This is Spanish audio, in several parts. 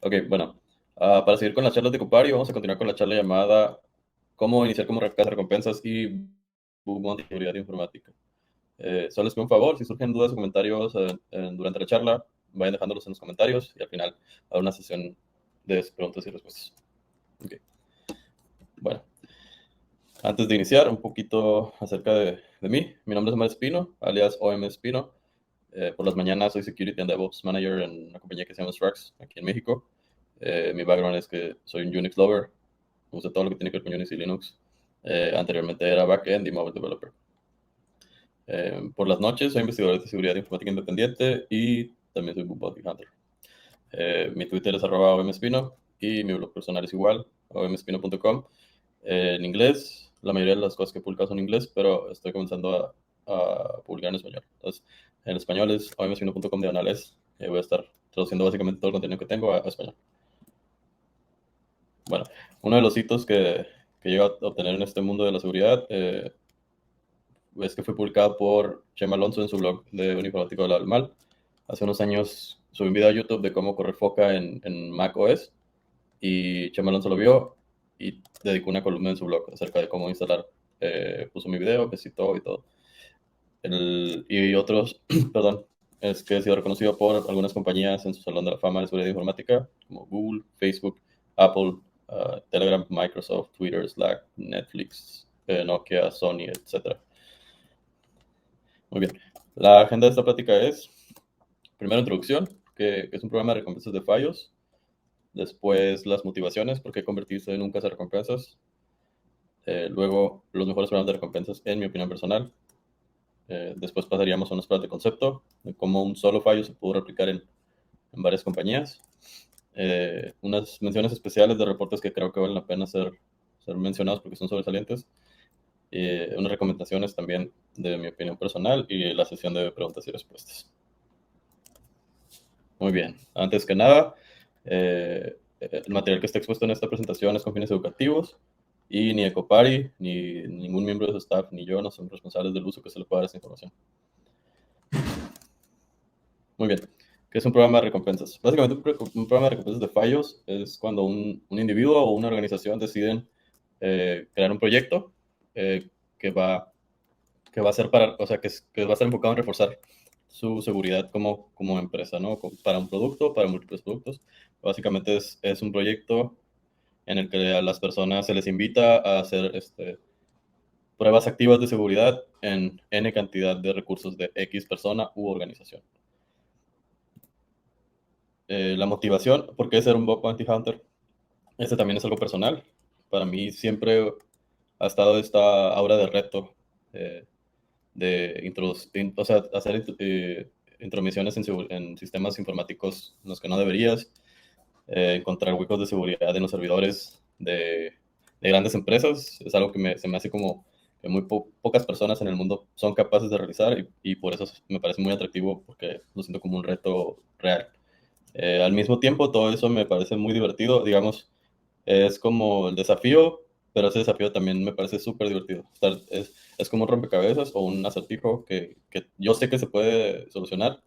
Ok, bueno, para seguir con las charlas de Copari, vamos a continuar con la charla llamada Cómo iniciar como casa recompensas y bug bounty y seguridad informática. Solo les pido un favor, si surgen dudas o comentarios durante la charla, vayan dejándolos en los comentarios y al final habrá una sesión de preguntas y respuestas. Ok, bueno, antes de iniciar, un poquito acerca de mí. Mi nombre es Omar Espino, alias OM Espino. Por las mañanas soy Security and DevOps Manager en una compañía que se llama Strax, aquí en México. Mi background es que soy un Unix lover, uso todo lo que tiene que ver con Unix y Linux. Anteriormente era backend y mobile developer. Por las noches soy investigador de seguridad informática independiente y también soy bug bounty hunter. Mi Twitter es @omespino y mi blog personal es igual, omespino.com. En inglés, la mayoría de las cosas que he publicado son en inglés, pero estoy comenzando a publicar en español. Entonces, en español es omespino.com/es. Voy a estar traduciendo básicamente todo el contenido que tengo a español. Bueno, uno de los hitos que llego a obtener en este mundo de la seguridad es que fue publicado por Chema Alonso en su blog de un informático de la del mal. Hace unos años subí un video a YouTube de cómo correr Foca en Mac OS y Chema Alonso lo vio y dedicó una columna en su blog acerca de cómo instalar. Puso mi video, que citó y todo. Y otros, perdón, es que ha sido reconocido por algunas compañías en su Salón de la Fama de Seguridad Informática, como Google, Facebook, Apple, Telegram, Microsoft, Twitter, Slack, Netflix, Nokia, Sony, etc. Muy bien. La agenda de esta plática es, primero, introducción, que es un programa de recompensas de fallos. Después, las motivaciones, por qué convertirse en un cazarrecompensas. Luego, los mejores programas de recompensas, en mi opinión personal. Después pasaríamos a unas pruebas de concepto, de cómo un solo fallo se pudo replicar en varias compañías. Unas menciones especiales de reportes que creo que valen la pena ser mencionados porque son sobresalientes. Unas recomendaciones también de mi opinión personal y la sesión de preguntas y respuestas. Muy bien. Antes que nada, el material que está expuesto en esta presentación es con fines educativos y ni Ecopari, ni ningún miembro de su staff, ni yo no somos responsables del uso que se le pueda dar a esta información. Muy bien. ¿Qué es un programa de recompensas? Básicamente, un programa de recompensas de fallos es cuando un individuo o una organización deciden crear un proyecto eh, que va, que va a ser para, o sea, que va a estar enfocado en reforzar su seguridad como empresa, ¿no? Para un producto, para múltiples productos. Básicamente es un proyecto en el que a las personas se les invita a hacer pruebas activas de seguridad en N cantidad de recursos de X persona u organización. La motivación, ¿por qué ser un bug bounty hunter? Este también es algo personal. Para mí siempre ha estado esta aura de reto, eh, de introducir, o sea, hacer intromisiones en sistemas informáticos en los que no deberías, encontrar huecos de seguridad en los servidores de grandes empresas. Es algo que se me hace como que muy pocas personas en el mundo son capaces de realizar y por eso me parece muy atractivo porque lo siento como un reto real. Al mismo tiempo, todo eso me parece muy divertido, digamos, es como el desafío, pero ese desafío también me parece súper divertido. Es como un rompecabezas o un acertijo que yo sé que se puede solucionar,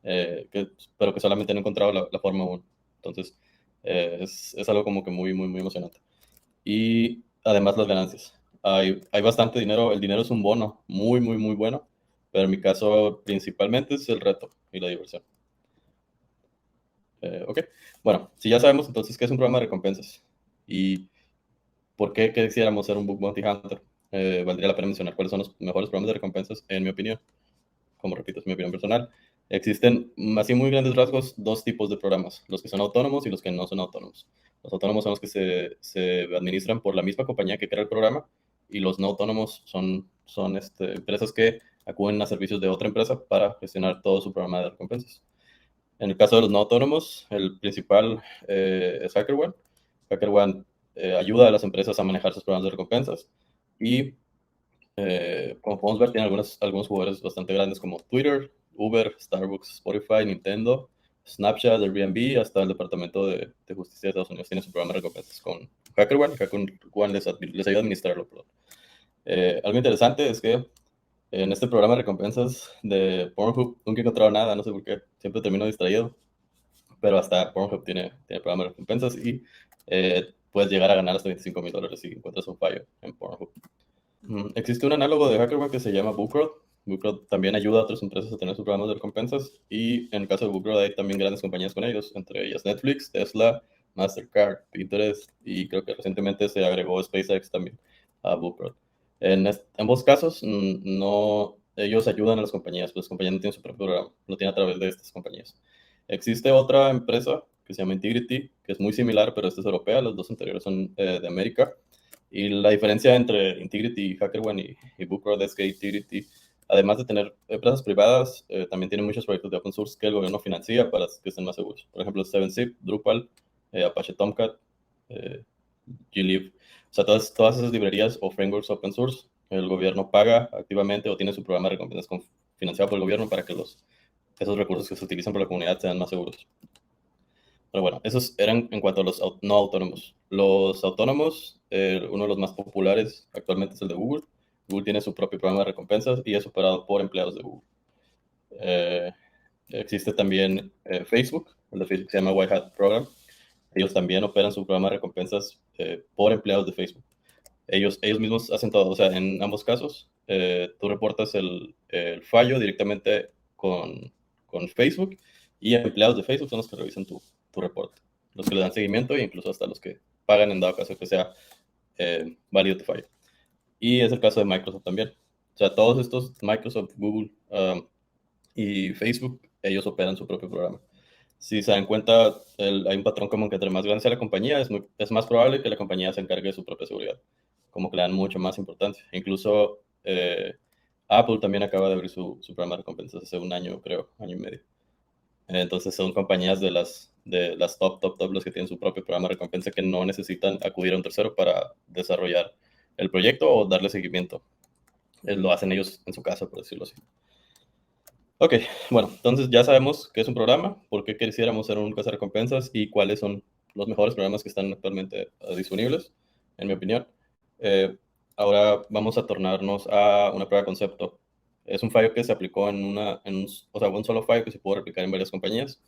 pero que solamente no he encontrado la forma aún. Entonces, es algo como que muy, muy, muy emocionante. Y además las ganancias. Hay bastante dinero, el dinero es un bono muy, muy, muy bueno, pero en mi caso principalmente es el reto y la diversión. Ok, bueno, si ya sabemos entonces qué es un programa de recompensas y por qué quisiéramos ser un Bug Bounty Hunter, valdría la pena mencionar cuáles son los mejores programas de recompensas, en mi opinión. Como repito, es mi opinión personal. Existen, así muy grandes rasgos, dos tipos de programas, los que son autónomos y los que no son autónomos. Los autónomos son los que se administran por la misma compañía que crea el programa y los no autónomos son empresas que acuden a servicios de otra empresa para gestionar todo su programa de recompensas. En el caso de los no autónomos, el principal es HackerOne. HackerOne ayuda a las empresas a manejar sus programas de recompensas y, como podemos ver, tiene algunos jugadores bastante grandes como Twitter, Uber, Starbucks, Spotify, Nintendo, Snapchat, Airbnb, hasta el Departamento de Justicia de Estados Unidos tiene su programa de recompensas con HackerOne. HackerOne les ayuda a administrarlo. Perdón. Algo interesante es que en este programa de recompensas de Pornhub nunca he encontrado nada, no sé por qué, siempre termino distraído. pero hasta Pornhub tiene programa de recompensas y puedes llegar a ganar hasta $25,000 si encuentras un fallo en Pornhub. Existe un análogo de HackerOne que se llama Bookroad. Bookroad también ayuda a otras empresas a tener sus programas de recompensas y en el caso de Bookroad hay también grandes compañías con ellos, entre ellas Netflix, Tesla, Mastercard, Pinterest y creo que recientemente se agregó SpaceX también a Bookroad. En ambos casos, no, ellos ayudan a las compañías, pues las compañías no tienen su propio programa, lo tienen a través de estas compañías. Existe otra empresa que se llama Integrity, que es muy similar, pero esta es europea, las dos anteriores son de América. Y la diferencia entre Integrity, HackerOne y Bookroad es que Integrity, además de tener empresas privadas, también tiene muchos proyectos de open source que el gobierno financia para que estén más seguros. Por ejemplo, 7zip, Drupal, Apache Tomcat, glib. O sea, todas esas librerías o frameworks open source, el gobierno paga activamente o tiene su programa de recompensas financiado por el gobierno para que esos recursos que se utilizan por la comunidad sean más seguros. Pero bueno, esos eran en cuanto a los no autónomos. Los autónomos, uno de los más populares actualmente es el de Google. Google tiene su propio programa de recompensas y es operado por empleados de Google. Existe también Facebook, el de Facebook se llama White Hat Program. Ellos también operan su programa de recompensas por empleados de Facebook. Ellos mismos hacen todo, o sea, en ambos casos, tú reportas el fallo directamente con Facebook y empleados de Facebook son los que revisan tu reporte, los que le dan seguimiento e incluso hasta los que pagan en dado caso que sea válido tu fallo. Y es el caso de Microsoft también. O sea, todos estos, Microsoft, Google y Facebook, ellos operan su propio programa. Si se dan cuenta, hay un patrón común que entre más grande sea la compañía, es más probable que la compañía se encargue de su propia seguridad, como que le dan mucho más importancia. Incluso Apple también acaba de abrir su programa de recompensas hace un año, creo, año y medio. Entonces son compañías de las top, los que tienen su propio programa de recompensa que no necesitan acudir a un tercero para desarrollar el proyecto o darle seguimiento. Lo hacen ellos en su casa, por decirlo así. Ok, bueno, entonces ya sabemos qué es un programa, por qué quisiéramos ser un cazarrecompensas y cuáles son los mejores programas que están actualmente disponibles, en mi opinión. Eh, Ahora vamos a tornarnos a una prueba de concepto. Es un fallo que se aplicó o sea, un solo fallo que se pudo replicar en varias compañías.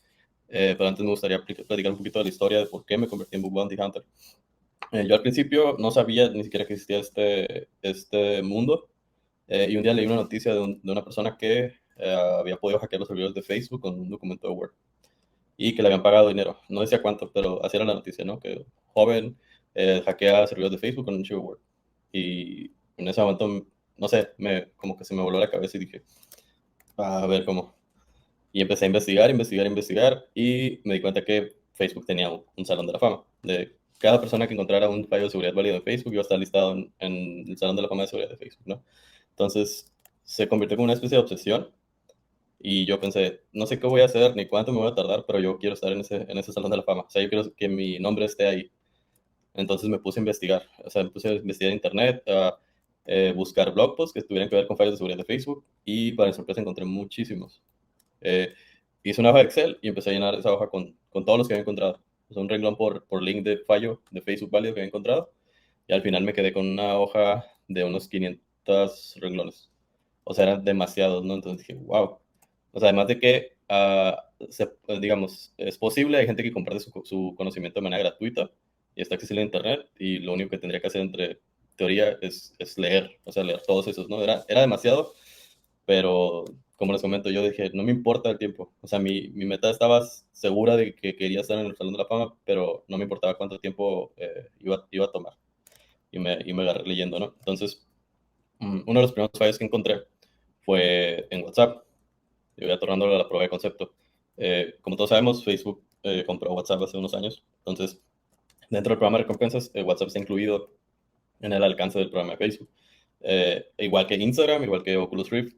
Pero antes me gustaría platicar un poquito de la historia de por qué me convertí en Bug Bounty Hunter. Yo al principio no sabía ni siquiera que existía este mundo. Y un día leí una noticia de una persona que había podido hackear los servidores de Facebook con un documento de Word y que le habían pagado dinero. No decía cuánto, pero así era la noticia, ¿no? Que joven hackea servidores de Facebook con un archivo Word. Y en ese momento, no sé, como que se me voló la cabeza y dije, a ver cómo. Y empecé a investigar y me di cuenta que Facebook tenía un salón de la fama. De cada persona que encontrara un fallo de seguridad válido en Facebook iba a estar listado en el salón de la fama de seguridad de Facebook, ¿no? Entonces se convirtió como una especie de obsesión y yo pensé, no sé qué voy a hacer ni cuánto me voy a tardar, pero yo quiero estar en ese salón de la fama. O sea, yo quiero que mi nombre esté ahí. Entonces me puse a investigar, o sea, me puse a investigar en internet, a buscar blog posts que tuvieran que ver con fallos de seguridad de Facebook y para mi sorpresa encontré muchísimos. Eh, Hice una hoja de Excel y empecé a llenar esa hoja con todos los que había encontrado. O sea, un renglón por link de fallo de Facebook válido que había encontrado. Y al final me quedé con una hoja de unos 500 renglones. O sea, eran demasiados, ¿no? Entonces dije, wow. O sea, además de que, digamos, es posible, hay gente que comparte su conocimiento de manera gratuita y está accesible en Internet y lo único que tendría que hacer entre teoría es leer, o sea, leer todos esos, ¿no? Era demasiado, pero como les comento, yo dije, no me importa el tiempo. O sea, mi meta estaba segura de que quería estar en el Salón de la Fama, pero no me importaba cuánto tiempo iba a tomar. Y me agarré leyendo, ¿no? Entonces, uno de los primeros fallos que encontré fue en WhatsApp. Yo voy atornando la prueba de concepto. Como todos sabemos, Facebook compró WhatsApp hace unos años. Entonces, dentro del programa de recompensas, WhatsApp está incluido en el alcance del programa de Facebook. Igual que Instagram, igual que Oculus Rift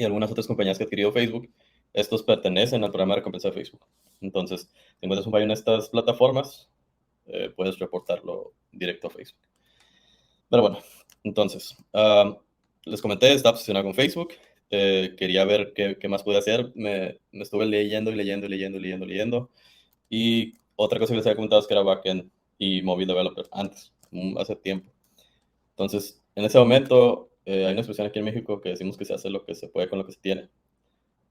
y algunas otras compañías que ha adquirido Facebook, estos pertenecen al programa de recompensa de Facebook. Entonces, si encuentras un fallo en estas plataformas, puedes reportarlo directo a Facebook. Pero bueno, entonces, les comenté, estaba obsesionado con Facebook, quería ver qué más podía hacer, me estuve leyendo y leyendo. Y otra cosa que les había comentado es que era backend y mobile developer antes, hace tiempo. Entonces, en ese momento, hay una expresión aquí en México que decimos que se hace lo que se puede con lo que se tiene.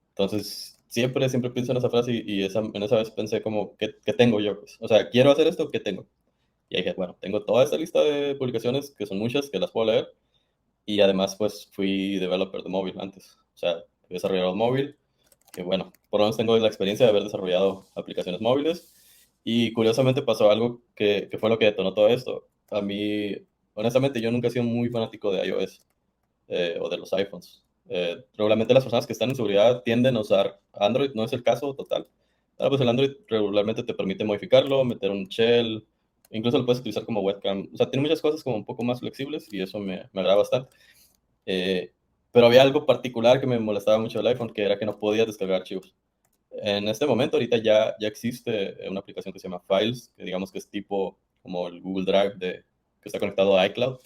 Entonces, siempre pienso en esa frase en esa vez pensé como, ¿qué tengo yo? Pues? O sea, quiero hacer esto, ¿qué tengo? Y ahí dije, bueno, tengo toda esta lista de publicaciones, que son muchas, que las puedo leer, y además pues fui developer de móvil antes, o sea, fui desarrollador móvil, que bueno, por lo menos tengo la experiencia de haber desarrollado aplicaciones móviles, y curiosamente pasó algo que fue lo que detonó todo esto. A mí, honestamente, yo nunca he sido muy fanático de iOS o de los iPhones. Regularmente las personas que están en seguridad tienden a usar Android, no es el caso total. Ahora, pues el Android regularmente te permite modificarlo, meter un shell, incluso lo puedes utilizar como webcam. O sea, tiene muchas cosas como un poco más flexibles y eso me agrada bastante. Eh, pero había algo particular que me molestaba mucho del iPhone, que era que no podía descargar archivos. En este momento, ahorita ya existe una aplicación que se llama Files, que digamos que es tipo como el Google Drive que está conectado a iCloud.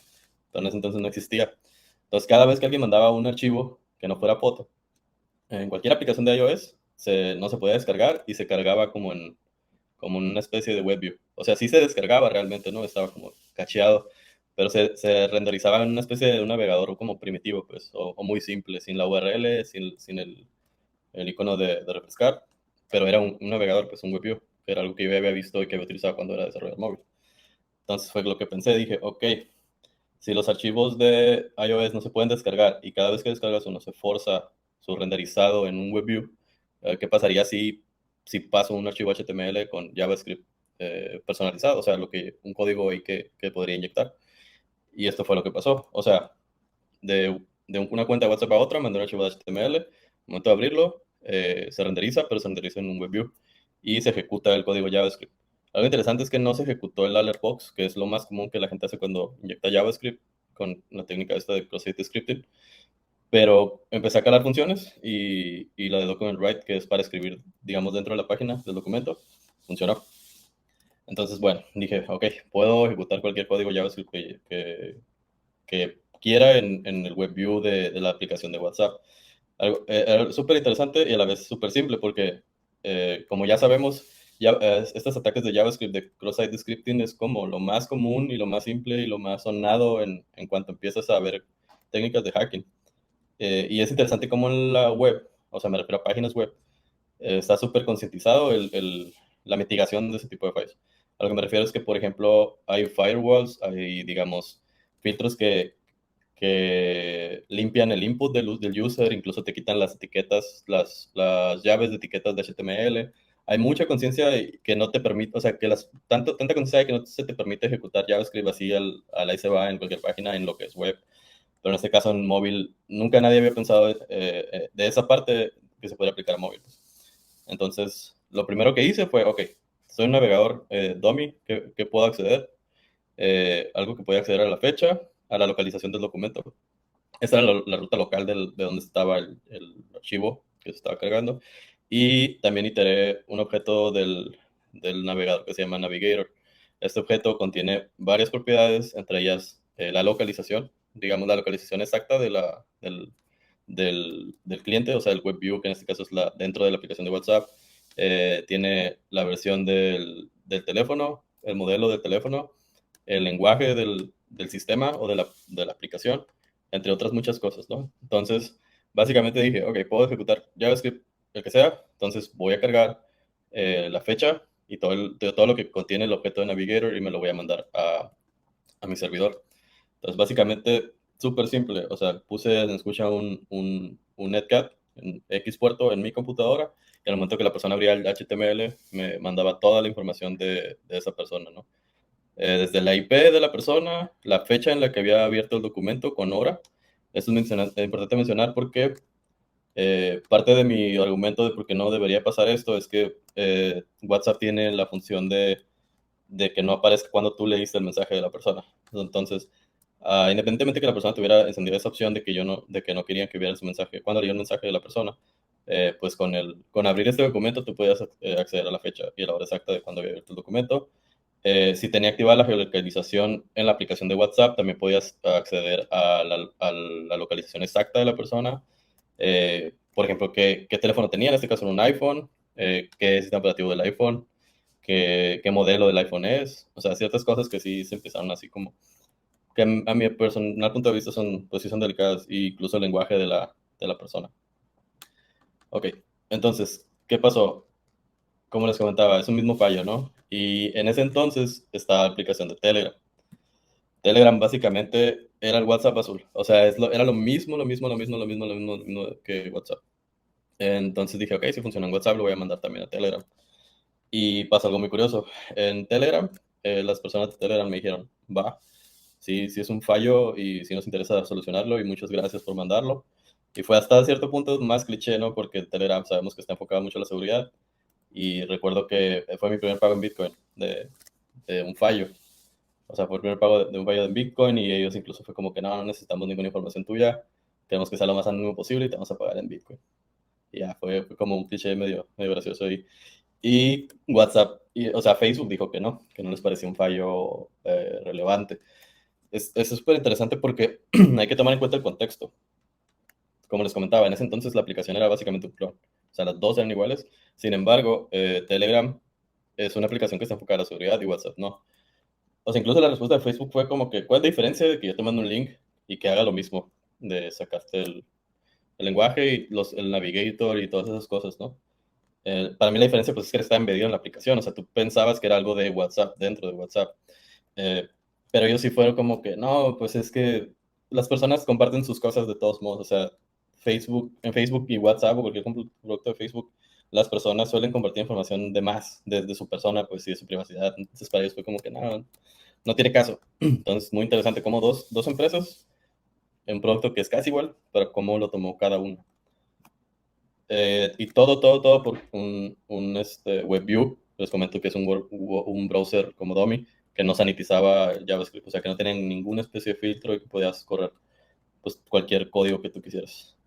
Entonces no existía. Entonces, cada vez que alguien mandaba un archivo que no fuera foto, en cualquier aplicación de iOS, no se podía descargar y se cargaba como en una especie de WebView. O sea, sí se descargaba realmente, ¿no? Estaba como cacheado, pero se renderizaba en una especie de un navegador como primitivo, pues, o muy simple, sin la URL, sin el icono de refrescar, pero era un navegador, pues un WebView, que era algo que yo había visto y que había utilizado cuando era desarrollador móvil. Entonces fue lo que pensé, dije, ok, si los archivos de iOS no se pueden descargar y cada vez que descargas uno se forza su renderizado en un WebView, ¿qué pasaría si paso un archivo HTML con JavaScript personalizado? O sea, un código ahí que podría inyectar. Y esto fue lo que pasó. O sea, de una cuenta de WhatsApp a otra, mandé un archivo de HTML, al momento de abrirlo, se renderiza, pero se renderiza en un WebView y se ejecuta el código JavaScript. Algo interesante es que no se ejecutó el alertbox, que es lo más común que la gente hace cuando inyecta JavaScript con la técnica esta de cross-site scripting, pero empecé a calar funciones y la de document write, que es para escribir, digamos, dentro de la página del documento, funcionó. Entonces, bueno, dije, ok, puedo ejecutar cualquier código JavaScript que quiera en el web view de la aplicación de WhatsApp. Algo súper interesante y a la vez súper simple porque, como ya sabemos, estos ataques de JavaScript, de cross-site scripting, es como lo más común y lo más simple y lo más sonado en cuanto empiezas a ver técnicas de hacking. Y es interesante cómo en la web, o sea, me refiero a páginas web, está súper concientizado la mitigación de ese tipo de fallos. A lo que me refiero es que, por ejemplo, hay firewalls, hay, digamos, filtros que limpian el input del user, incluso te quitan las etiquetas, las llaves de etiquetas de HTML. Hay mucha conciencia que no te permite, o sea, tanta conciencia de que no se te permite ejecutar JavaScript así ahí se va en cualquier página en lo que es web. Pero en este caso en móvil, nunca nadie había pensado de esa parte que se puede aplicar a móvil. Entonces, lo primero que hice fue, ok, soy un navegador dummy que puedo acceder, algo que podía acceder a la fecha, a la localización del documento. Esa era la ruta local de donde estaba el archivo que se estaba cargando. Y también iteré un objeto del navegador que se llama Navigator. Este objeto contiene varias propiedades, entre ellas la localización, digamos la localización exacta del cliente, o sea, el web view, que en este caso es dentro de la aplicación de WhatsApp. Tiene la versión del teléfono, el modelo del teléfono, el lenguaje del sistema o de la aplicación, entre otras muchas cosas, ¿no? Entonces, básicamente dije, ok, puedo ejecutar JavaScript, el que sea, entonces voy a cargar la fecha y todo lo que contiene el objeto de Navigator y me lo voy a mandar a mi servidor. Entonces, básicamente, súper simple. O sea, puse en escucha un netcat en X puerto en mi computadora y al momento que la persona abría el HTML me mandaba toda la información de esa persona, ¿no? Desde la IP de la persona, la fecha en la que había abierto el documento con hora. Eso es importante mencionar porque parte de mi argumento de por qué no debería pasar esto es que WhatsApp tiene la función de que no aparezca cuando tú leíste el mensaje de la persona. Entonces, independientemente que la persona tuviera encendida esa opción de que no querían que viera ese mensaje, cuando leía el mensaje de la persona, pues con abrir este documento tú podías acceder a la fecha y a la hora exacta de cuando había abierto el documento. Si tenía activada la geolocalización en la aplicación de WhatsApp, también podías acceder a la localización exacta de la persona. Por ejemplo, qué teléfono tenía, en este caso era un iPhone, qué sistema operativo del iPhone, qué modelo del iPhone es. O sea, ciertas cosas que sí se empezaron así como, que a mi personal punto de vista pues sí son delicadas, e incluso el lenguaje de la persona. Ok, Entonces, ¿qué pasó? Como les comentaba, es un mismo fallo, ¿no? Y en ese entonces estaba la aplicación de Telegram. Telegram básicamente era el WhatsApp azul. O sea, era lo mismo que WhatsApp. Entonces dije, ok, si funciona en WhatsApp, lo voy a mandar también a Telegram. Y pasa algo muy curioso. En Telegram, las personas de Telegram me dijeron, va, sí, sí es un fallo y sí nos interesa solucionarlo y muchas gracias por mandarlo. Y fue hasta cierto punto más cliché, ¿no? Porque Telegram sabemos que está enfocado mucho en la seguridad. Y recuerdo que fue mi primer pago en Bitcoin de un fallo. O sea, fue el primer pago de un fallo en Bitcoin y ellos incluso fue como que no, no necesitamos ninguna información tuya, tenemos que ser lo más anónimo posible y te vamos a pagar en Bitcoin. Y ya, fue como un cliché medio gracioso ahí. Y WhatsApp, o sea, Facebook dijo que no les parecía un fallo relevante. Es súper interesante porque hay que tomar en cuenta el contexto. Como les comentaba, en ese entonces la aplicación era básicamente un clon. O sea, las dos eran iguales. Sin embargo, Telegram es una aplicación que está enfocada a la seguridad y WhatsApp no. O sea, incluso la respuesta de Facebook fue como que, ¿cuál es la diferencia de que yo te mando un link y que haga lo mismo? De sacarte el lenguaje y el navigator y todas esas cosas, ¿no? Para mí la diferencia pues es que está embedido en la aplicación. O sea, tú pensabas que era algo de WhatsApp dentro de WhatsApp. Eh, pero ellos sí fueron como que, no, pues es que las personas comparten sus cosas de todos modos. O sea, en Facebook y WhatsApp o cualquier producto de Facebook, las personas suelen compartir información de más, de su persona, pues y de su privacidad. Entonces para ellos fue como que no, no tiene caso. Entonces, muy interesante cómo dos empresas, un producto que es casi igual, pero cómo lo tomó cada uno. Y todo por un WebView. Les comento que es un browser como Dummy, que no sanitizaba JavaScript, o sea, que no tenía ninguna especie de filtro y que podías correr pues, cualquier código que tú quisieras.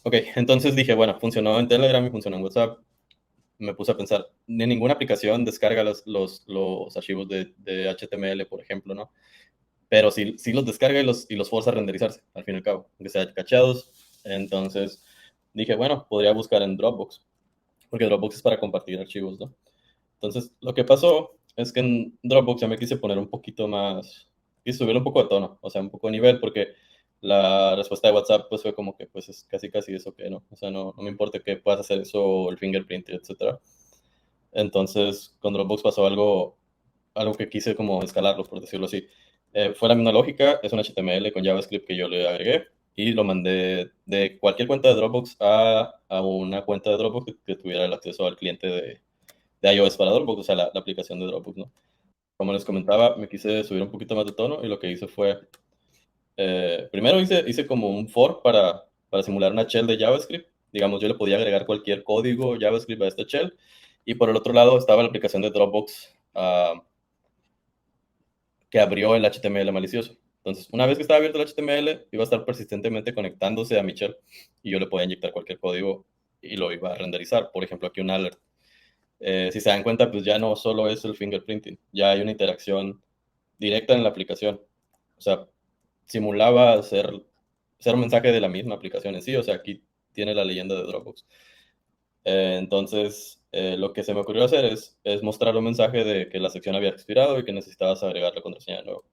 Ok, entonces dije, bueno, funcionó en Telegram y funcionó en WhatsApp. Me puse a pensar, ni ninguna aplicación descarga los archivos de HTML, por ejemplo, ¿no? Pero sí los descarga y los forza a renderizarse, al fin y al cabo, aunque sean cacheados. Entonces dije, bueno, podría buscar en Dropbox, porque Dropbox es para compartir archivos, ¿no? Entonces, lo que pasó es que en Dropbox ya me quise poner un poquito más, quise subir un poco de tono, o sea, un poco de nivel, porque la respuesta de WhatsApp pues fue como que pues es casi eso que no, o sea, no me importa que puedas hacer eso, el fingerprint, etcétera. Entonces, con Dropbox pasó algo que quise como escalarlo, por decirlo así. Fue la misma lógica, es un HTML con JavaScript que yo le agregué y lo mandé de cualquier cuenta de Dropbox a una cuenta de Dropbox que tuviera el acceso al cliente de iOS para Dropbox, o sea, la aplicación de Dropbox, ¿no? Como les comentaba, me quise subir un poquito más de tono y lo que hice fue, primero hice como un for para simular una shell de JavaScript. Digamos, yo le podía agregar cualquier código JavaScript a esta shell. Y por el otro lado estaba la aplicación de Dropbox, que abrió el HTML malicioso. Entonces, una vez que estaba abierto el HTML, iba a estar persistentemente conectándose a mi shell y yo le podía inyectar cualquier código y lo iba a renderizar. Por ejemplo, aquí un alert. Si se dan cuenta, pues ya no solo es el fingerprinting, ya hay una interacción directa en la aplicación. O sea, simulaba ser un mensaje de la misma aplicación en sí. O sea, aquí tiene la leyenda de Dropbox. Entonces, lo que se me ocurrió hacer es mostrar un mensaje de que la sección había expirado y que necesitabas agregar la contraseña de nuevo.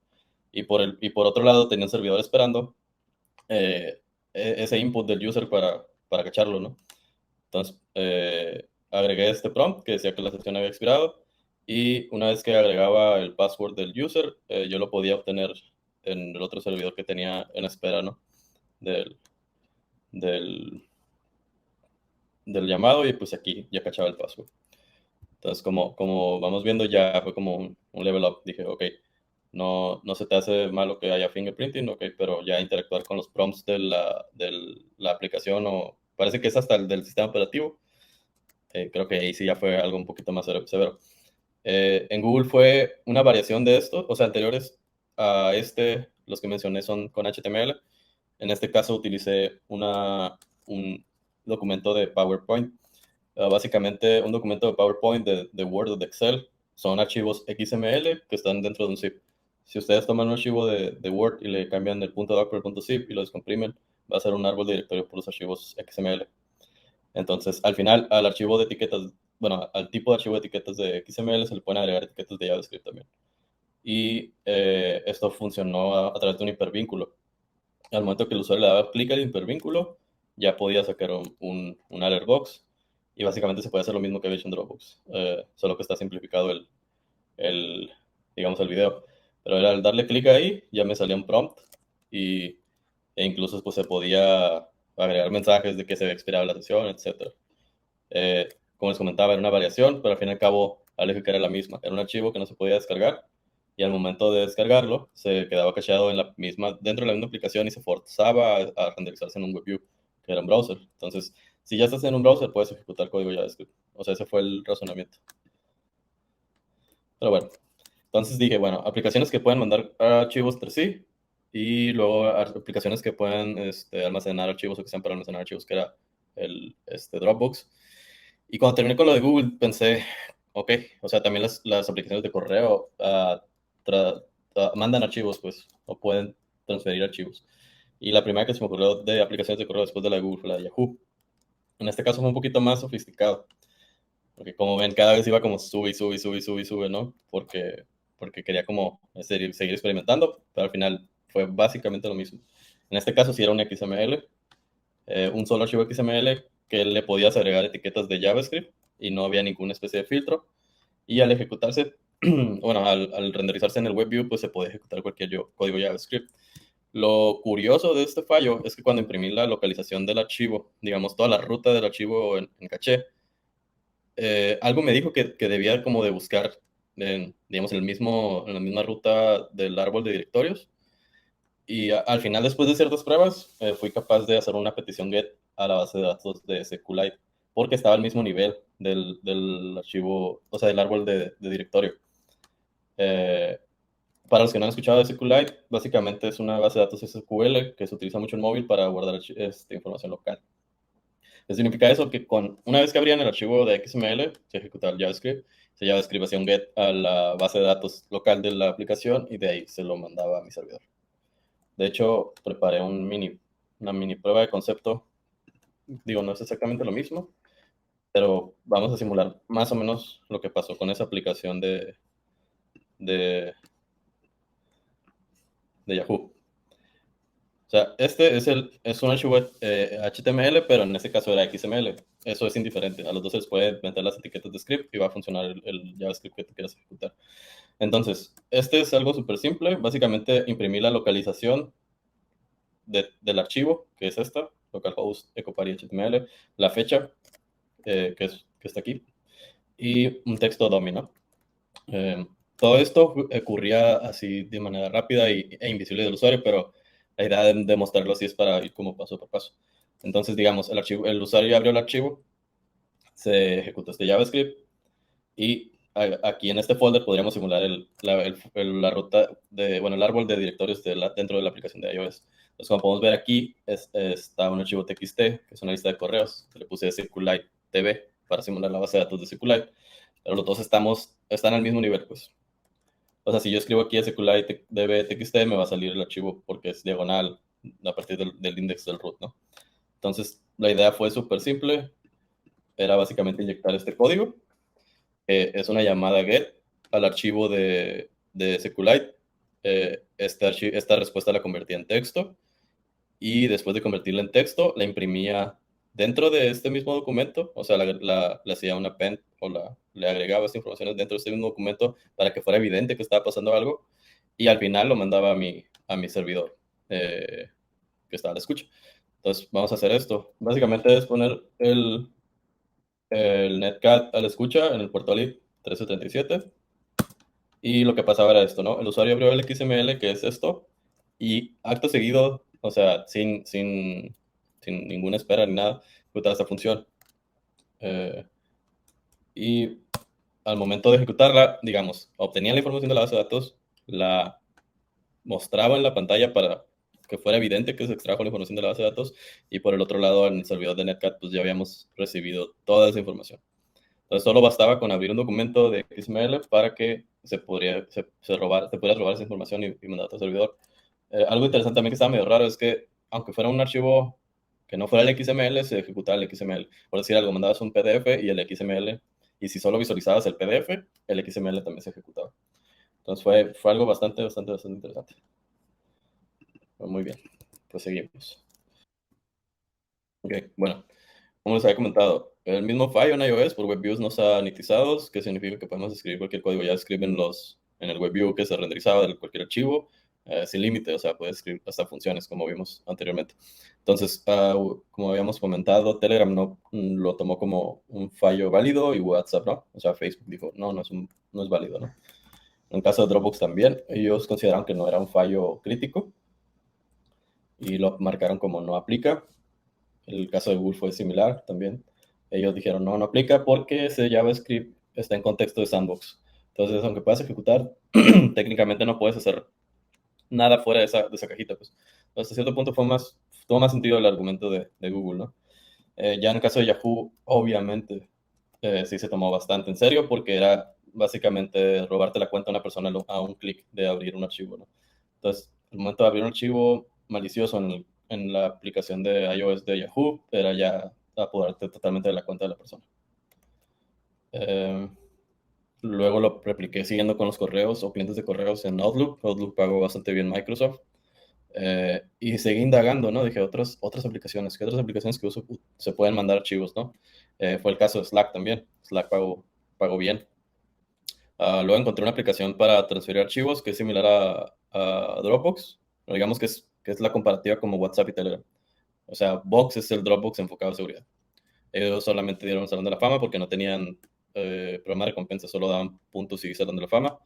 Y por otro lado, tenía un servidor esperando eh, ese input del user para cacharlo, ¿no? Entonces, agregué este prompt que decía que la sesión había expirado y una vez que agregaba el password del user, yo lo podía obtener en el otro servidor que tenía en espera, ¿no? Del, del, del llamado y pues aquí ya cachaba el password. Entonces, como vamos viendo, ya fue como un level up. Dije, ok, no se te hace malo que haya fingerprinting, ok, pero ya interactuar con los prompts de la aplicación o parece que es hasta el del sistema operativo. Creo que ahí sí ya fue algo un poquito más severo. En Google fue una variación de esto, o sea, anteriores a los que mencioné son con HTML. En este caso utilicé un documento de PowerPoint. Básicamente, un documento de PowerPoint, de Word o de Excel, son archivos XML que están dentro de un zip. Si ustedes toman un archivo de Word y le cambian el .doc por el .zip y lo descomprimen, va a ser un árbol de directorio por los archivos XML. Entonces, al final, al archivo de etiquetas, bueno, al tipo de archivo de etiquetas de XML se le pueden agregar etiquetas de JavaScript también. Y esto funcionó a través de un hipervínculo. Al momento que el usuario le daba clic al hipervínculo, ya podía sacar un alert box y básicamente se puede hacer lo mismo que había hecho en Dropbox, solo que está simplificado el, digamos, el video. Pero al darle clic ahí, ya me salía un prompt y, e incluso pues, se podía agregar mensajes de que se había expirado la sesión, etc. Como les comentaba, era una variación, pero al fin y al cabo, la lógica era la misma. Era un archivo que no se podía descargar y al momento de descargarlo, se quedaba cacheado en la misma, dentro de la misma aplicación y se forzaba a renderizarse en un WebView, que era un browser. Entonces, si ya estás en un browser, puedes ejecutar código JavaScript. O sea, ese fue el razonamiento. Pero bueno, entonces dije, bueno, aplicaciones que pueden mandar archivos entre sí y luego aplicaciones que pueden almacenar archivos o que sean para almacenar archivos, que era el Dropbox. Y cuando terminé con lo de Google, pensé, ok, o sea, también las aplicaciones de correo mandan archivos, pues, o pueden transferir archivos. Y la primera que se me ocurrió de aplicaciones de correo después de la de Google fue la de Yahoo. En este caso fue un poquito más sofisticado, porque como ven, cada vez iba como sube y sube y sube y sube y sube, ¿no? Porque quería como seguir experimentando, pero al final fue básicamente lo mismo. En este caso sí era un XML, un solo archivo XML que le podías agregar etiquetas de JavaScript y no había ninguna especie de filtro. Y al ejecutarse, bueno, al renderizarse en el WebView, pues se podía ejecutar cualquier código JavaScript. Lo curioso de este fallo es que cuando imprimí la localización del archivo, digamos, toda la ruta del archivo en caché, algo me dijo que debía como de buscar, digamos, en la misma ruta del árbol de directorios. Y al final, después de ciertas pruebas, fui capaz de hacer una petición GET a la base de datos de SQLite, porque estaba al mismo nivel del archivo, o sea, del árbol de directorio. Eh, para los que no han escuchado de SQLite, básicamente es una base de datos SQL que se utiliza mucho en móvil para guardar información local. ¿Qué significa eso? Que una vez que abrían el archivo de XML, se ejecutaba el JavaScript, se JavaScript hacía un GET a la base de datos local de la aplicación y de ahí se lo mandaba a mi servidor. De hecho, preparé una mini prueba de concepto. Digo, no es exactamente lo mismo, pero vamos a simular más o menos lo que pasó con esa aplicación de, de Yahoo. O sea, es un archivo HTML, pero en este caso era XML. Eso es indiferente. A los dos se les puede meter las etiquetas de script y va a funcionar el JavaScript que tú quieras ejecutar. Entonces, este es algo súper simple. Básicamente imprimí la localización del archivo, que es esta, localhost ecopari HTML, la fecha, que está aquí, y un texto domino. Todo esto ocurría así de manera rápida e invisible del usuario, pero la idea de mostrarlo así es para ir como paso por paso. Entonces, digamos, el usuario ya abrió el archivo, se ejecutó este JavaScript y aquí en este folder podríamos simular la ruta bueno, el árbol de directorios dentro de la aplicación de iOS. Entonces, como podemos ver aquí, está un archivo txt, que es una lista de correos, que le puse SQLite TV para simular la base de datos de SQLite, pero los dos están al mismo nivel, pues. O sea, si yo escribo aquí SQLite db.txt, me va a salir el archivo porque es diagonal a partir del index del root, ¿no? Entonces, la idea fue súper simple. Era básicamente inyectar este código. Es una llamada get al archivo de SQLite. Esta respuesta la convertía en texto y después de convertirla en texto, la imprimía dentro de este mismo documento, o sea, le hacía una append o le agregaba estas informaciones dentro de este mismo documento para que fuera evidente que estaba pasando algo y al final lo mandaba a mi servidor que estaba a la escucha. Entonces, vamos a hacer esto. Básicamente es poner el netcat a la escucha en el puerto ALIP 1337 y lo que pasaba era esto, ¿no? El usuario abrió el XML, que es esto, y acto seguido, o sea, sin ninguna espera ni nada, ejecutaba esta función. Eh, y al momento de ejecutarla, digamos, obtenía la información de la base de datos, la mostraba en la pantalla para que fuera evidente que se extrajo la información de la base de datos, y por el otro lado, en el servidor de Netcat, pues ya habíamos recibido toda esa información. Entonces solo bastaba con abrir un documento de XML para que se pudiera robar esa información y mandar a otro servidor. Algo interesante también que estaba medio raro es que, aunque fuera un archivo que no fuera el XML, se ejecutaba el XML. Por decir algo, mandabas un PDF y el XML, y si solo visualizabas el PDF, el XML también se ejecutaba. Entonces fue algo bastante, bastante, bastante interesante. Muy bien, pues seguimos. Ok, bueno, como les había comentado, el mismo fallo en iOS por WebViews no sanitizados, que significa que podemos escribir cualquier código ya escriben en el WebView que se renderizaba de cualquier archivo, sin límite, o sea, puedes escribir hasta funciones, como vimos anteriormente. Entonces, como habíamos comentado, Telegram no lo tomó como un fallo válido y WhatsApp no. O sea, Facebook dijo, no, no es válido, ¿no? En caso de Dropbox también, ellos consideraron que no era un fallo crítico y lo marcaron como no aplica. El caso de Google fue similar también. Ellos dijeron, no, no aplica porque ese JavaScript está en contexto de sandbox. Entonces, aunque puedas ejecutar, técnicamente no puedes hacer nada fuera de esa cajita. Pues. Hasta cierto punto tuvo más sentido el argumento de Google, ¿no? Ya en el caso de Yahoo, obviamente, sí se tomó bastante en serio porque era básicamente robarte la cuenta a una persona a un clic de abrir un archivo, ¿no? Entonces, el momento de abrir un archivo malicioso en la aplicación de iOS de Yahoo era ya apoderarte totalmente de la cuenta de la persona. Eh, Luego lo repliqué siguiendo con los correos o clientes de correos en Outlook. Outlook pagó bastante bien Microsoft. Y seguí indagando, ¿no? Dije, otras aplicaciones, ¿qué otras aplicaciones que uso se pueden mandar archivos, ¿no? Fue el caso de Slack también. Slack pagó bien. Luego encontré una aplicación para transferir archivos que es similar a Dropbox, pero digamos que es la comparativa como WhatsApp y Telegram. O sea, Box es el Dropbox enfocado a seguridad. Ellos solamente dieron un Salón de la Fama porque no tenían programa de recompensa, solo daban puntos y Salón de la Fama.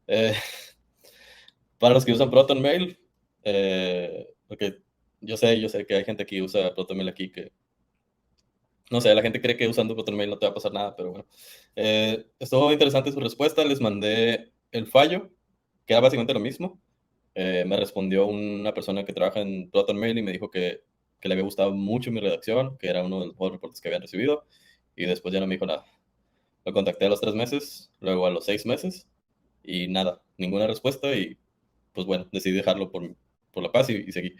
Eh, para los que usan ProtonMail, porque yo sé que hay gente que usa ProtonMail aquí que, no sé, la gente cree que usando ProtonMail no te va a pasar nada, pero bueno. Estuvo interesante su respuesta, les mandé el fallo, que era básicamente lo mismo. Me respondió una persona que trabaja en ProtonMail y me dijo que le había gustado mucho mi redacción, que era uno de los mejores reportes que habían recibido, y después ya no me dijo nada. Lo contacté a los 3 meses, luego a los 6 meses, y nada, ninguna respuesta, y pues bueno, decidí dejarlo por la paz y seguí.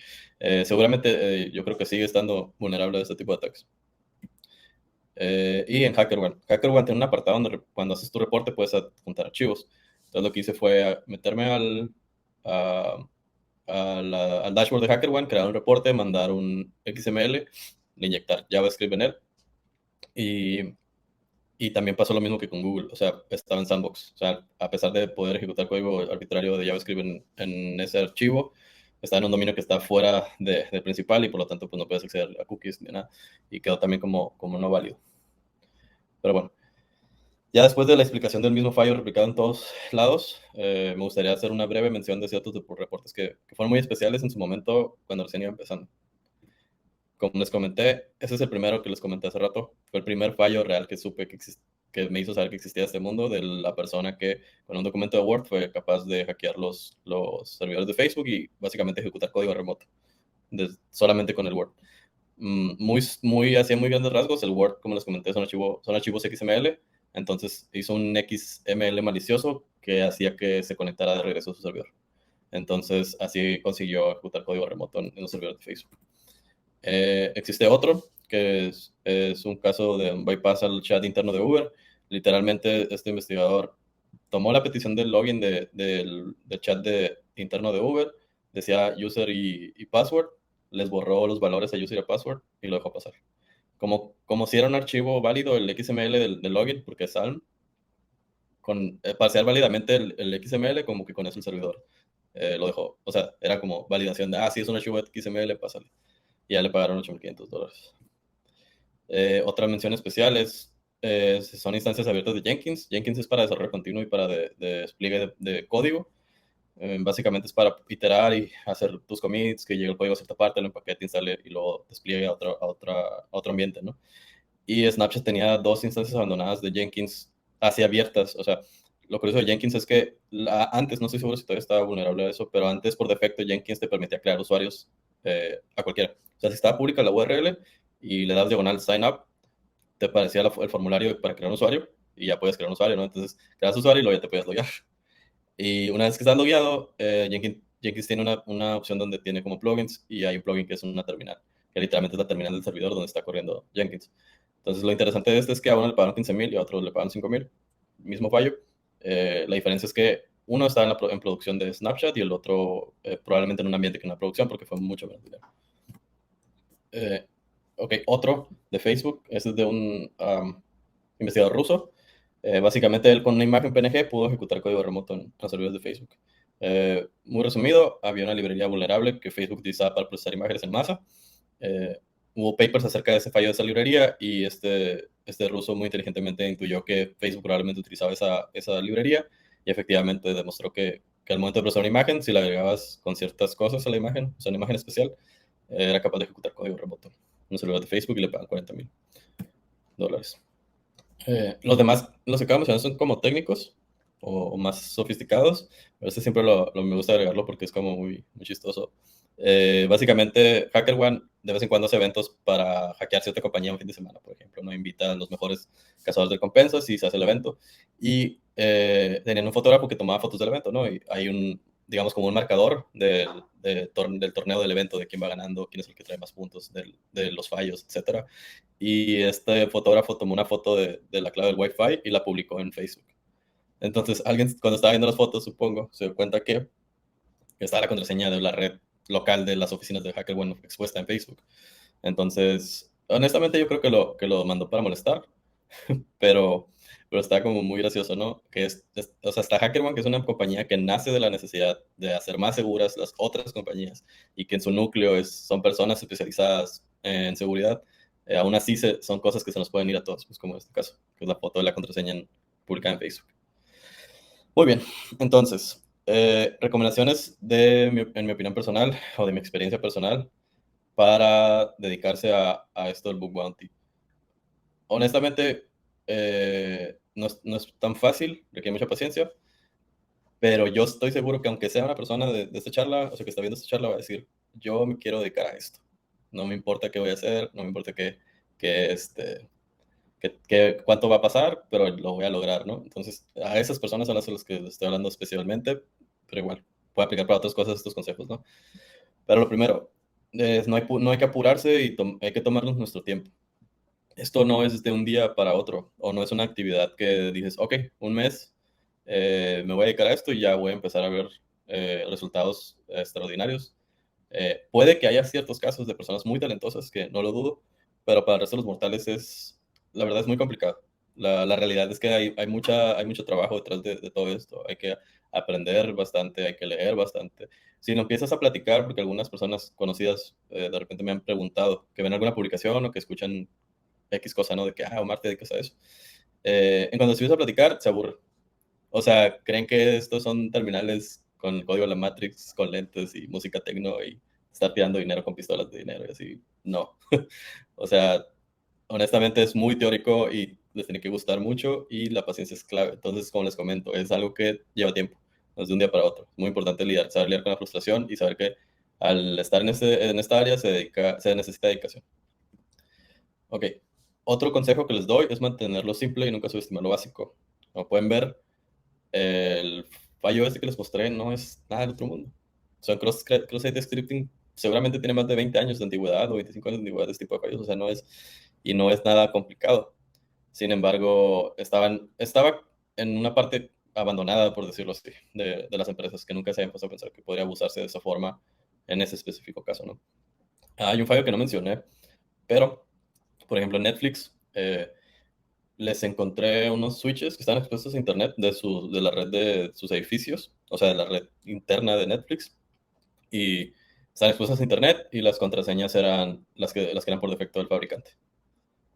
Seguramente yo creo que sigue estando vulnerable a este tipo de ataques. Y en HackerOne. HackerOne tiene un apartado donde cuando haces tu reporte puedes adjuntar archivos. Entonces lo que hice fue meterme a- al dashboard de HackerOne, crear un reporte, mandar un XML, le inyectar JavaScript en él. Y, y también pasó lo mismo que con Google, o sea, estaba en Sandbox. O sea, a pesar de poder ejecutar código arbitrario de JavaScript en ese archivo, está en un dominio que está fuera del principal y por lo tanto pues no puedes acceder a cookies ni nada. Y quedó también como no válido. Pero bueno, ya después de la explicación del mismo fallo replicado en todos lados, me gustaría hacer una breve mención de ciertos reportes que fueron muy especiales en su momento cuando recién iba empezando. Como les comenté, ese es el primero que les comenté hace rato. Fue el primer fallo real que supe que me hizo saber que existía este mundo, de la persona que con un documento de Word fue capaz de hackear los servidores de Facebook y básicamente ejecutar código remoto, solamente con el Word. Así muy grandes rasgos, el Word, como les comenté, son archivos XML, entonces hizo un XML malicioso que hacía que se conectara de regreso a su servidor. Entonces, así consiguió ejecutar código remoto en los servidores de Facebook. Existe otro, que es un caso de un bypass al chat interno de Uber. Literalmente, este investigador tomó la petición del login del chat interno de Uber, decía user y password, les borró los valores a user y a password y lo dejó pasar. Como si era un archivo válido el XML del login, porque es Salm, parsear válidamente el XML, como que con eso el servidor lo dejó. O sea, era como validación de, sí, es un archivo XML, pásale. Y ya le pagaron $8,500. Otra mención especial son instancias abiertas de Jenkins. Jenkins es para desarrollo continuo y para de despliegue de código. Básicamente es para iterar y hacer tus commits, que llegue el código a cierta parte, lo empaquete, instale y luego despliegue a otro ambiente, ¿no? Y Snapchat tenía 2 instancias abandonadas de Jenkins así abiertas. O sea, lo curioso de Jenkins es que antes, no estoy seguro si todavía estaba vulnerable a eso, pero antes por defecto Jenkins te permitía crear usuarios a cualquiera. O sea, si estaba pública la URL y le das diagonal sign up, te aparecía el formulario para crear un usuario y ya puedes crear un usuario, ¿no? Entonces, creas usuario y luego ya te puedes loguear. Y una vez que estás logueado, Jenkins tiene una opción donde tiene como plugins y hay un plugin que es una terminal, que literalmente es la terminal del servidor donde está corriendo Jenkins. Entonces, lo interesante de este es que a uno le pagaron 15,000 y a otro le pagaron 5,000. Mismo fallo. La diferencia es que uno está en producción de Snapchat y el otro probablemente en un ambiente que no es producción porque fue mucho menos dinero. Eh, Ok, otro de Facebook, ese es de un investigador ruso. Básicamente él con una imagen PNG pudo ejecutar código remoto en los servidores de Facebook. Muy resumido, había una librería vulnerable que Facebook utilizaba para procesar imágenes en masa. Eh, Hubo papers acerca de ese fallo de esa librería y este ruso muy inteligentemente intuyó que Facebook probablemente utilizaba esa librería y efectivamente demostró que al momento de procesar una imagen, si la agregabas con ciertas cosas a la imagen, o sea, una imagen especial, era capaz de ejecutar código remoto en un servidor de Facebook y le pagan $40,000. Los demás, los que acabo de mencionar son como técnicos o más sofisticados, pero este siempre me gusta agregarlo porque es como muy chistoso. Básicamente, HackerOne de vez en cuando hace eventos para hackear cierta compañía un fin de semana, por ejemplo, ¿no? Invita a los mejores cazadores de recompensas y se hace el evento. Y tenían un fotógrafo que tomaba fotos del evento, ¿no? Y hay digamos, como un marcador del torneo del evento, de quién va ganando, quién es el que trae más puntos, de los fallos, etcétera. Y este fotógrafo tomó una foto de la clave del Wi-Fi y la publicó en Facebook. Entonces, alguien cuando estaba viendo las fotos, supongo, se dio cuenta que estaba la contraseña de la red local de las oficinas de HackerOne expuesta en Facebook. Entonces, honestamente yo creo que lo mandó para molestar, pero, pero está como muy gracioso, ¿no? O sea, hasta HackerOne, que es una compañía que nace de la necesidad de hacer más seguras las otras compañías y que en su núcleo son personas especializadas en seguridad, aún así son cosas que se nos pueden ir a todos, pues como en este caso, que es la foto de la contraseña publicada en Facebook. Muy bien, entonces, recomendaciones en mi opinión personal o de mi experiencia personal para dedicarse a esto del bug bounty. Honestamente, no es tan fácil, requiere mucha paciencia, pero yo estoy seguro que aunque sea una persona de esta charla, o sea, que está viendo esta charla, va a decir, yo me quiero dedicar a esto. No me importa qué voy a hacer, no me importa qué, este, cuánto va a pasar, pero lo voy a lograr, ¿no? Entonces, a esas personas son las que les estoy hablando especialmente, pero igual, puedo aplicar para otras cosas estos consejos, ¿no? Pero lo primero, no hay que apurarse y hay que tomarnos nuestro tiempo. Esto no es de un día para otro, o no es una actividad que dices, ok, un mes, me voy a dedicar a esto y ya voy a empezar a ver resultados extraordinarios. Puede que haya ciertos casos de personas muy talentosas, que no lo dudo, pero para el resto de los mortales la verdad es muy complicado. La realidad es que hay mucho trabajo detrás de todo esto. Hay que aprender bastante, hay que leer bastante. Si no empiezas a platicar, porque algunas personas conocidas de repente me han preguntado que ven alguna publicación o que escuchan X cosa, ¿no? De que, Omar, te dedicas a eso. En cuando se empieza a platicar, se aburre. O sea, creen que estos son terminales con el código de la Matrix, con lentes y música tecno y estar tirando dinero con pistolas de dinero y así. No. O sea, honestamente es muy teórico y les tiene que gustar mucho y la paciencia es clave. Entonces, como les comento, es algo que lleva tiempo, no es de un día para otro. Es muy importante saber lidiar con la frustración y saber que al estar en esta área se necesita dedicación. Ok, otro consejo que les doy es mantenerlo simple y nunca subestimar lo básico. Como pueden ver, el fallo este que les mostré no es nada del otro mundo. O sea, cross-site scripting seguramente tiene más de 20 años de antigüedad o 25 años de antigüedad de este tipo de fallos, o sea, no es nada complicado. Sin embargo, estaba en una parte abandonada, por decirlo así, de las empresas que nunca se habían puesto a pensar que podría abusarse de esa forma en ese específico caso, ¿no? Hay un fallo que no mencioné, pero, por ejemplo, Netflix, les encontré unos switches que están expuestos a internet de la red de sus edificios, o sea, de la red interna de Netflix, y están expuestos a internet y las contraseñas eran las que eran por defecto del fabricante.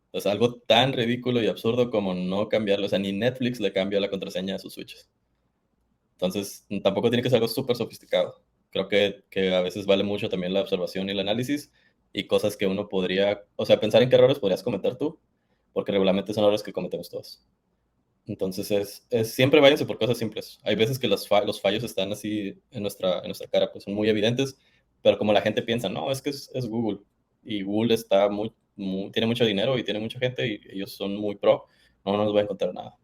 Entonces, algo tan ridículo y absurdo como no cambiarlo, o sea, ni Netflix le cambia la contraseña a sus switches. Entonces, tampoco tiene que ser algo súper sofisticado. Creo que a veces vale mucho también la observación y el análisis y cosas que uno podría, o sea, pensar en qué errores podrías cometer tú, porque regularmente son errores que cometemos todos. Entonces, siempre váyanse por cosas simples. Hay veces que los fallos están así en nuestra cara, pues son muy evidentes, pero como la gente piensa, no, es que es Google, y Google tiene mucho dinero y tiene mucha gente y ellos son muy pro, no nos va a encontrar nada.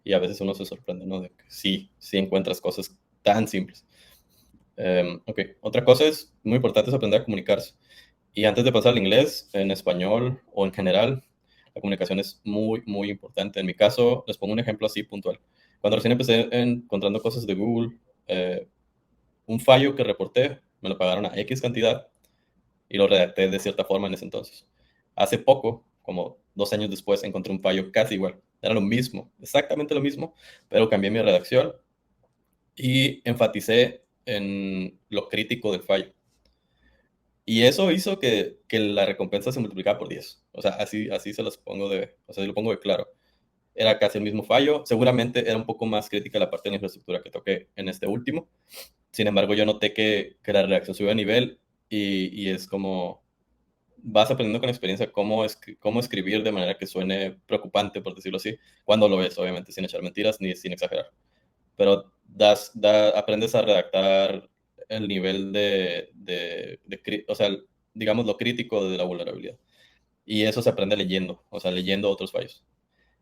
Y a veces uno se sorprende, ¿no? De que sí encuentras cosas tan simples. Ok, otra cosa muy importante es aprender a comunicarse. Y antes de pasar al inglés, en español o en general, la comunicación es muy importante. En mi caso, les pongo un ejemplo así puntual. Cuando recién empecé encontrando cosas de Google, un fallo que reporté, me lo pagaron a X cantidad y lo redacté de cierta forma en ese entonces. Hace poco, como 2 años después, encontré un fallo casi igual. Era lo mismo, exactamente lo mismo, pero cambié mi redacción y enfaticé en lo crítico del fallo. Y eso hizo que la recompensa se multiplicara por 10. O sea, así se los pongo o sea, lo pongo de claro. Era casi el mismo fallo. Seguramente era un poco más crítica la parte de la infraestructura que toqué en este último. Sin embargo, yo noté que la redacción subió de nivel y es como vas aprendiendo con experiencia cómo escribir de manera que suene preocupante, por decirlo así, cuando lo ves, obviamente, sin echar mentiras ni sin exagerar. Pero aprendes a redactar el nivel o sea, digamos, lo crítico de la vulnerabilidad. Y eso se aprende leyendo, o sea, leyendo otros fallos.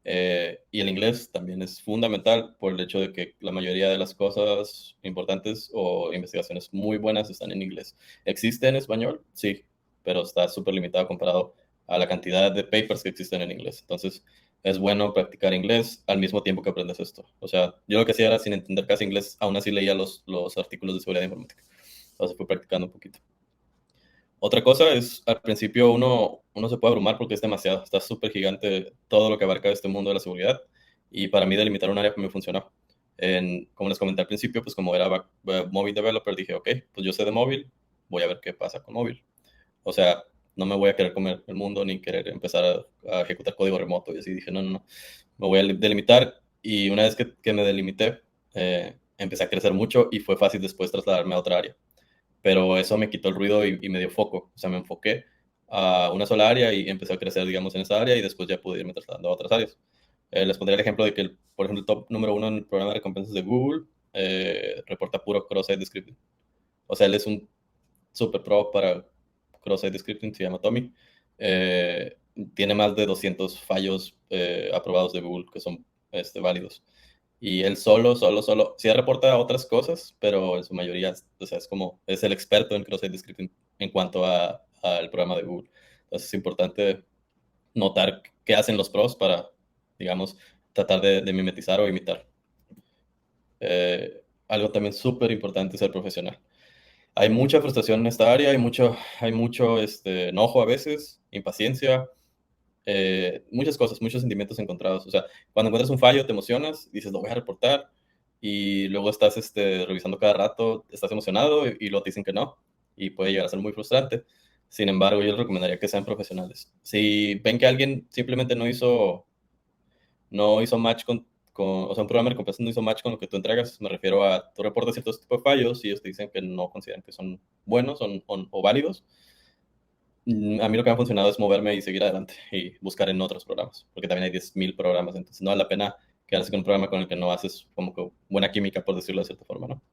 Y el inglés también es fundamental por el hecho de que la mayoría de las cosas importantes o investigaciones muy buenas están en inglés. ¿Existe en español? Sí, pero está súper limitado comparado a la cantidad de papers que existen en inglés. Entonces, es bueno practicar inglés al mismo tiempo que aprendes esto. O sea, yo lo que hacía era sin entender casi inglés, aún así leía los artículos de seguridad informática. Entonces, fui practicando un poquito. Otra cosa es, al principio uno se puede abrumar porque es demasiado, está súper gigante todo lo que abarca este mundo de la seguridad y para mí delimitar un área que me funcionó. Como les comenté al principio, pues como era móvil developer, dije, ok, pues yo sé de móvil, voy a ver qué pasa con móvil. O sea, no me voy a querer comer el mundo ni querer empezar a ejecutar código remoto y así dije, no, no, no, me voy a delimitar y una vez que me delimité, empecé a crecer mucho y fue fácil después trasladarme a otra área, pero eso me quitó el ruido y me dio foco. O sea, me enfoqué a una sola área y empecé a crecer, digamos, en esa área y después ya pude irme trasladando a otras áreas. Les pondré el ejemplo de que, por ejemplo, el top número uno en el programa de recompensas de Google reporta puro cross-site scripting. O sea, él es un super pro para cross-site scripting, se llama Tommy. Eh, Tiene más de 200 fallos aprobados de Google que son válidos. Y él sí reporta otras cosas, pero en su mayoría, o sea, es el experto en cross-site scripting en cuanto al programa de Google. Entonces es importante notar qué hacen los pros para, digamos, tratar de mimetizar o imitar. Algo también súper importante es ser profesional. Hay mucha frustración en esta área, hay mucho enojo a veces, impaciencia, muchas cosas, muchos sentimientos encontrados. O sea, cuando encuentras un fallo, te emocionas, dices, lo voy a reportar, y luego estás revisando cada rato, estás emocionado y luego te dicen que no, y puede llegar a ser muy frustrante. Sin embargo, yo les recomendaría que sean profesionales. Si ven que alguien simplemente no hizo match o sea, un programa de recompensas no hizo match con lo que tú entregas, me refiero a, tú reportas ciertos tipos de fallos y ellos te dicen que no consideran que son buenos o válidos. A mí lo que me ha funcionado es moverme y seguir adelante y buscar en otros programas, porque también hay 10.000 programas, entonces no vale la pena quedarse con un programa con el que no haces como que buena química, por decirlo de cierta forma, ¿no?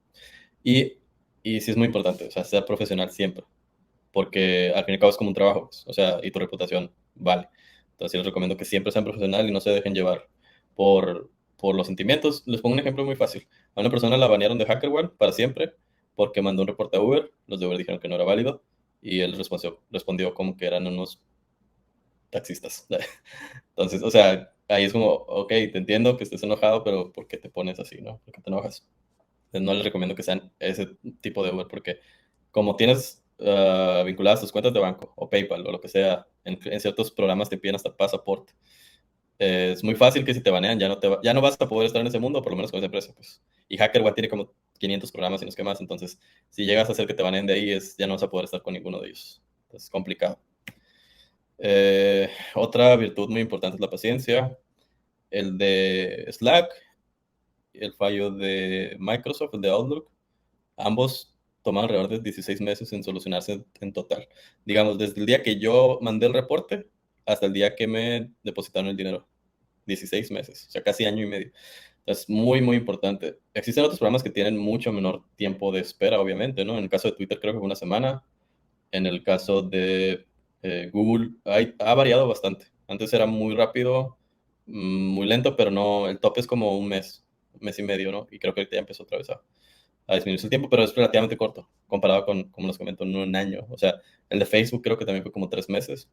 Y, y sí es muy importante, o sea, ser profesional siempre, porque al fin y al cabo es como un trabajo, pues, o sea, y tu reputación vale. Entonces, sí les recomiendo que siempre sean profesionales y no se dejen llevar por, por los sentimientos. Les pongo un ejemplo muy fácil. A una persona la banearon de HackerOne para siempre porque mandó un reporte a Uber, los de Uber dijeron que no era válido y él respondió como que eran unos taxistas. Entonces, o sea, ahí es como, ok, te entiendo que estés enojado, pero ¿por qué te pones así, no? ¿Por qué te enojas? No les recomiendo que sean ese tipo de Uber porque como tienes vinculadas tus cuentas de banco o PayPal o lo que sea, en ciertos programas te piden hasta pasaporte. Es muy fácil que si te banean ya no vas a poder estar en ese mundo, por lo menos con esa empresa. Pues. Y HackerOne tiene como 500 programas y no es que más, entonces si llegas a hacer que te baneen de ahí, ya no vas a poder estar con ninguno de ellos. Entonces es complicado. Otra virtud muy importante es la paciencia. El de Slack, el fallo de Microsoft, el de Outlook, ambos toman alrededor de 16 meses en solucionarse en total. Digamos, desde el día que yo mandé el reporte hasta el día que me depositaron el dinero. 16 meses, o sea, casi año y medio. Es muy, muy importante. Existen otros programas que tienen mucho menor tiempo de espera, obviamente, ¿no? En el caso de Twitter creo que fue una semana. En el caso de Google ha variado bastante. Antes era muy rápido, muy lento, pero no, el top es como un mes y medio, ¿no? Y creo que ahorita ya empezó otra vez a disminuirse el tiempo, pero es relativamente corto comparado con, como les comento, en un año. O sea, el de Facebook creo que también fue como 3 meses.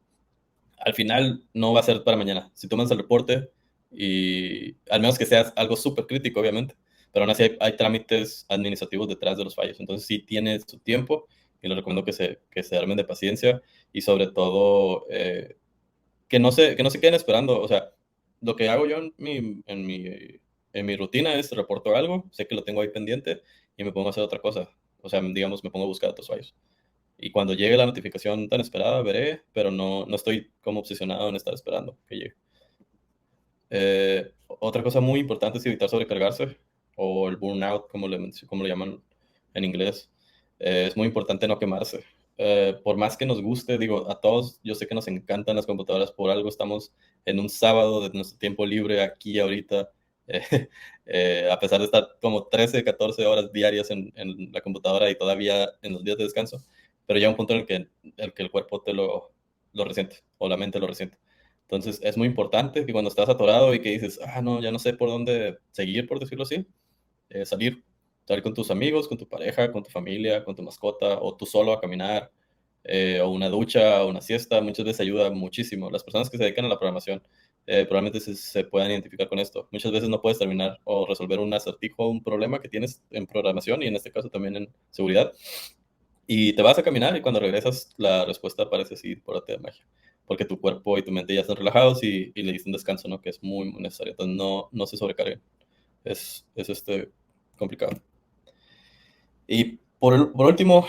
Al final no va a ser para mañana. Si tomas el reporte y al menos que sea algo súper crítico, obviamente, pero aún así hay trámites administrativos detrás de los fallos. Entonces sí tiene su tiempo y les recomiendo que se armen de paciencia y sobre todo que no se queden esperando. O sea, lo que hago yo en mi rutina es reporto algo, sé que lo tengo ahí pendiente y me pongo a hacer otra cosa. O sea, digamos, me pongo a buscar otros fallos. Y cuando llegue la notificación tan esperada, veré, pero no estoy como obsesionado en estar esperando que llegue. Otra cosa muy importante es evitar sobrecargarse o el burnout, como le llaman en inglés. Es muy importante no quemarse. Por más que nos guste, digo, a todos, yo sé que nos encantan las computadoras, por algo estamos en un sábado de nuestro tiempo libre aquí ahorita, eh, a pesar de estar como 13, 14 horas diarias en la computadora y todavía en los días de descanso, pero llega un punto en el que el cuerpo lo resiente o la mente lo resiente. Entonces es muy importante que cuando estás atorado y que dices, ah, no, ya no sé por dónde seguir, por decirlo así, salir, salir con tus amigos, con tu pareja, con tu familia, con tu mascota, o tú solo a caminar, o una ducha, o una siesta, muchas veces ayuda muchísimo. Las personas que se dedican a la programación probablemente se puedan identificar con esto. Muchas veces no puedes terminar o resolver un acertijo o un problema que tienes en programación y en este caso también en seguridad. Y te vas a caminar y cuando regresas la respuesta aparece así por arte de magia. Porque tu cuerpo y tu mente ya están relajados y le diste un descanso, ¿no? Que es muy, muy necesario. Entonces no se sobrecarguen. Es complicado. Y por último,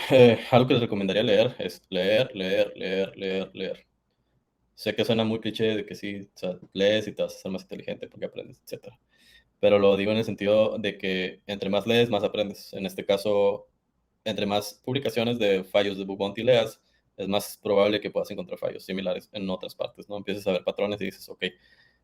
algo que les recomendaría leer es leer, leer, leer, leer, leer. Sé que suena muy cliché de que sí, o sea, lees y te vas a ser más inteligente porque aprendes, etcétera. Pero lo digo en el sentido de que entre más lees, más aprendes. En este caso, entre más publicaciones de fallos de bug bounty leas, es más probable que puedas encontrar fallos similares en otras partes, ¿no? Empiezas a ver patrones y dices, ok,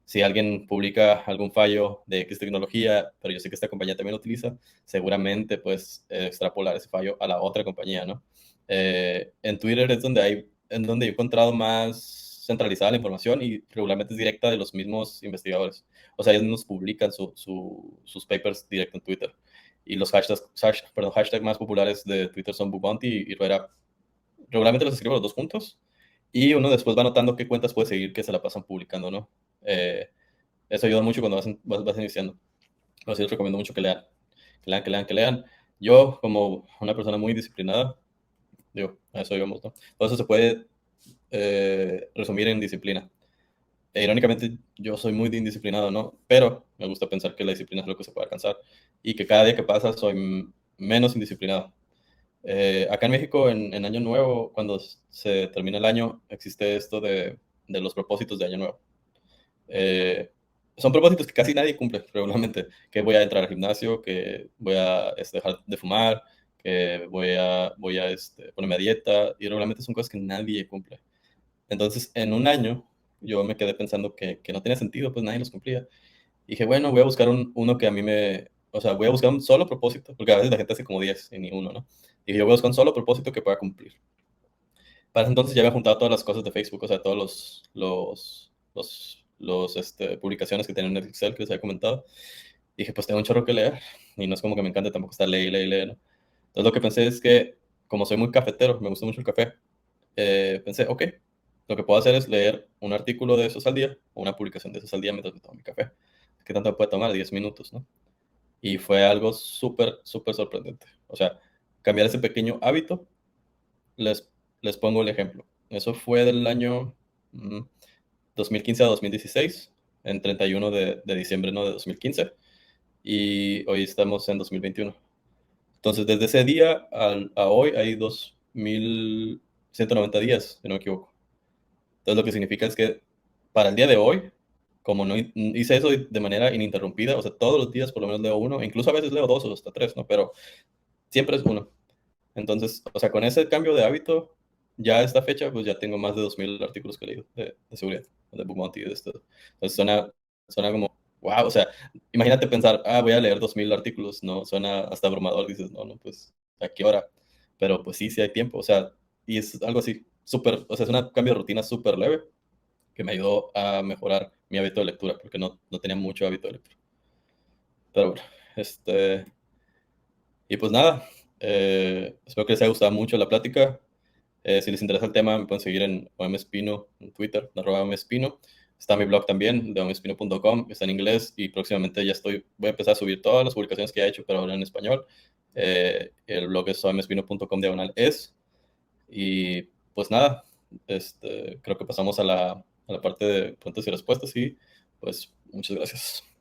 si alguien publica algún fallo de X tecnología, pero yo sé que esta compañía también lo utiliza, seguramente puedes extrapolar ese fallo a la otra compañía, ¿no? En Twitter es en donde he encontrado más centralizada la información y regularmente es directa de los mismos investigadores. O sea, ellos mismos publican sus papers directo en Twitter. Y los hashtags más populares de Twitter son Bubounty y Rueda. Regularmente los escribo los dos juntos y uno después va notando qué cuentas puede seguir que se la pasan publicando, ¿no? Eh, Eso ayuda mucho cuando vas iniciando. Así les recomiendo mucho que lean, que lean, que lean, que lean. Yo, como una persona muy disciplinada, digo, a eso íbamos, ¿no? Todo eso se puede resumir en disciplina. Irónicamente, yo soy muy indisciplinado, ¿no? Pero me gusta pensar que la disciplina es lo que se puede alcanzar y que cada día que pasa soy menos indisciplinado. Acá en México, en Año Nuevo, cuando se termina el año, existe esto de los propósitos de Año Nuevo. Eh, Son propósitos que casi nadie cumple regularmente, que voy a entrar al gimnasio, que voy a dejar de fumar, que voy a ponerme a dieta, y regularmente son cosas que nadie cumple. Entonces, en un año, yo me quedé pensando que no tenía sentido, pues nadie los cumplía. Y dije, bueno, voy a buscar uno que a mí o sea, voy a buscar un solo propósito, porque a veces la gente hace como 10 y ni uno, ¿no? Y dije, yo voy a buscar un solo propósito que pueda cumplir. Para ese entonces ya había juntado todas las cosas de Facebook, o sea, todos publicaciones que tenían en Excel que les había comentado. Y dije, pues tengo un chorro que leer, y no es como que me encante tampoco estar leyendo, ¿no? Entonces lo que pensé es que, como soy muy cafetero, me gusta mucho el café, pensé, ok, lo que puedo hacer es leer un artículo de esos al día, o una publicación de esos al día mientras me tomo mi café. ¿Qué tanto me puede tomar? 10 minutos, ¿no? Y fue algo súper, súper sorprendente. O sea, cambiar ese pequeño hábito, les, les pongo el ejemplo. Eso fue del año 2015 a 2016, en 31 de diciembre, ¿no? De 2015. Y hoy estamos en 2021. Entonces, desde ese día a hoy hay 2190 días, si no me equivoco. Entonces, lo que significa es que para el día de hoy, como no hice eso de manera ininterrumpida, o sea, todos los días por lo menos leo uno, incluso a veces leo dos o hasta tres, ¿no? Pero siempre es uno. Entonces, o sea, con ese cambio de hábito, ya a esta fecha, pues ya tengo más de 2000 artículos que he leído de seguridad, de Bug Bounty, de esto. Entonces suena como, wow, o sea, imagínate pensar, ah, voy a leer 2000 artículos, ¿no? Suena hasta abrumador, dices, no, pues, ¿a qué hora? Pero pues sí, sí hay tiempo, o sea, y es algo así, súper, o sea, es un cambio de rutina súper leve que me ayudó a mejorar mi hábito de lectura, porque no tenía mucho hábito de lectura. Pero bueno, este, y pues nada, espero que les haya gustado mucho la plática. Si les interesa el tema, me pueden seguir en omespino, en Twitter, @omespino. Está mi blog también, de omespino.com, está en inglés y próximamente voy a empezar a subir todas las publicaciones que he hecho, pero ahora en español. El blog es omespino.com/es. Y pues nada, creo que pasamos a a la parte de preguntas y respuestas y pues muchas gracias.